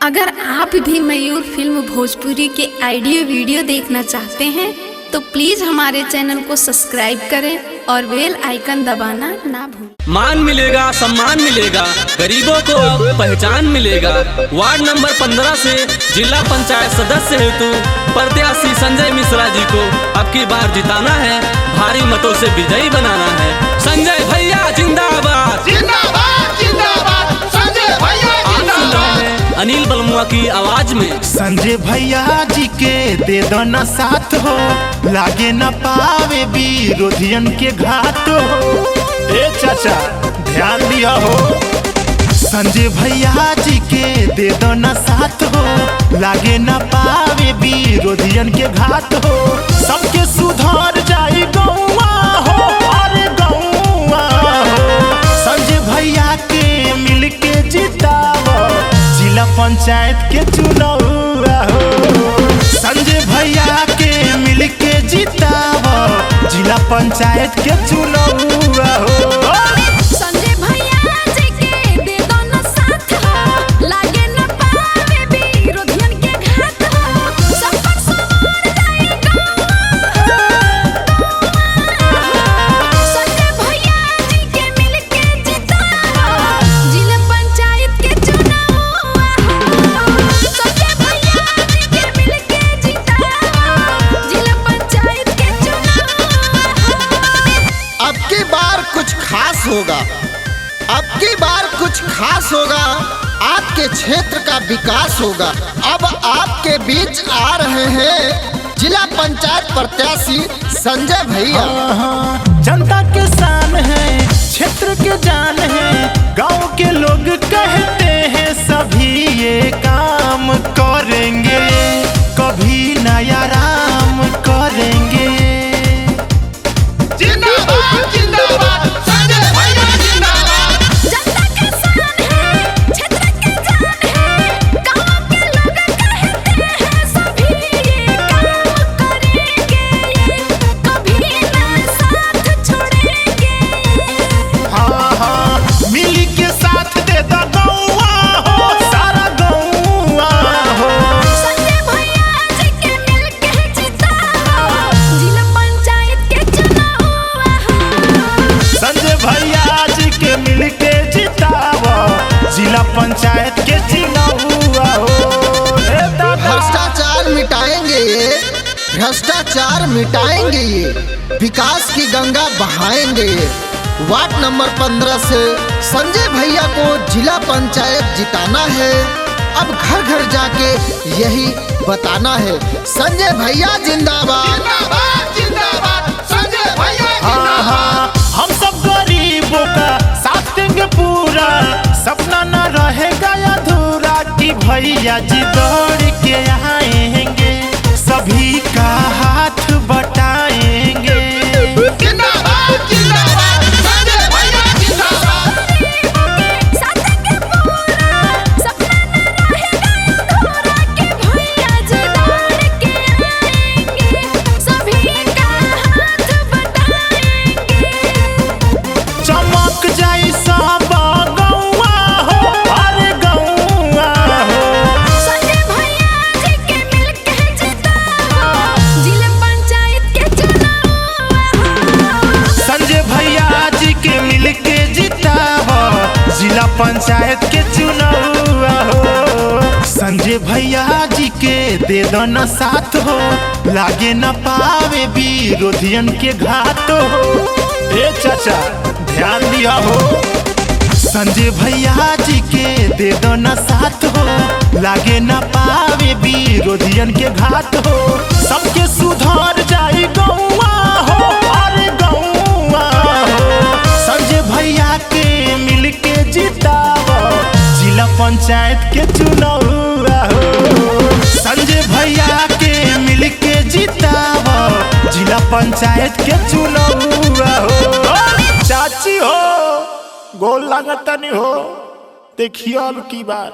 अगर आप भी मयूर फिल्म भोजपुरी के ऑडियो वीडियो देखना चाहते हैं तो प्लीज हमारे चैनल को सब्सक्राइब करें और बेल आइकन दबाना ना भूलें। मान मिलेगा, सम्मान मिलेगा, गरीबों को अब पहचान मिलेगा। वार्ड नंबर 15 से जिला पंचायत सदस्य हेतु प्रत्याशी संजय मिश्रा जी को अब की बार जिताना है, भारी मतों से विजयी बनाना है। संजय भैया जिंदाबाद, जिंदाबाद जिंदाबाद, संजय भैया जिंदाबाद। अनिल बलमुआ की आवाज में संजय भैया जी के दे दो न साथ हो, लागे न पावे विरोधियन के घाट हो। ए चाचा ध्यान दिया हो, संजय भैया जी के दे दो न साथ हो, लागे न पावे विरोधियन के घाट हो। सबके सुधार जाई गौवा हो, अरे गौवा हो। संजय भैया के मिल के जिताओ, जिला पंचायत के चुनाव हो। संजय भैया के मिल के जिताओ, जिला पंचायत के चुनाव हो। संजय भैया जी के दे दो न साथ हो, लागे न पावे विरोधियन के घात हो। सब पर सवार जाए संजय भैया जी के मिल के जिताओ, जिला पंचायत के चुनाव हो। संजय भैया जी के मिल के जिताओ, जिला पंचायत के चुनाव हो। अब की बार कुछ खास होगा, अब की बार कुछ खास होगा, आपके क्षेत्र का विकास होगा। अब आपके बीच आ रहे हैं जिला पंचायत प्रत्याशी संजय भैया। जनता के शान है, क्षेत्र के जान है, गांव के लोग कहते हैं सभी ये काम करेंगे, कभी नया राम करेंगे। जिंदाबाद जिंदाबाद, संजय भैया जिंदाबाद। जनता के शान है, क्षेत्र के जान है, गांव के लोग कहते हैं सभी ये काम करेंगे, कभी ना साथ छोड़ेंगे। हाँ, मिली के साथ दे दो गौवा हो, सारा गौवा हो। संजय भैया जी के मिल के जिताओ, जिला पंचायत के चुनाव हो। संजय भैया जी के मिल के जिताओ, जिला पंचायत के चुनाव हो। भ्रष्टाचार मिटाएंगे ये, भ्रष्टाचार मिटाएंगे ये, विकास की गंगा बहाएंगे ये। वार्ड नंबर 15 से संजय भैया को जिला पंचायत जिताना है। अब घर घर जाके यही बताना है, संजय भैया जिंदाबाद, जिंदाबाद जिंदाबाद, संजय भैया हाँ, हम सब गरीबों का साथ देंगे पूरा, सपना न रहेगा अधूरा कि भैया जी दौड़ के आएंगे, सभी का हाथ बटाएंगे। जिंदाबाद जिंदाबाद, संजय भैया जिंदाबाद। साथ के पूरा सपना न रहेगा अधूरा कि भैया जी दौड़ के आएंगे, सभी का हाथ बटाएंगे। चमक जाई सब गौवा हो, अरे गौवा हो। संजय भैया जी के मिल के जिताओ, जिला पंचायत के चुनाव हो। संजय भैया जी के मिल के जिताओ, जिला पंचायत के चुनाव हो। संजय भैया जी के दे दो न साथ हो, लागे न पावे विरोधियन के घाट हो। ए चाचा ध्यान दिया हो, संजय भैया जी के दे दो न साथ हो, लागे न पावे विरोधियन के घाट हो। सबके सुधार जाई गौवा हो, अरे गौवा हो। संजय भैया के मिल के जिताओ, जिला पंचायत के चुनाव हो। संजय भैया के मिल के जिताओ, जिला पंचायत के चुनाव हो। चाची हो, गोल लागत नहीं हो, देखियो अब की बार।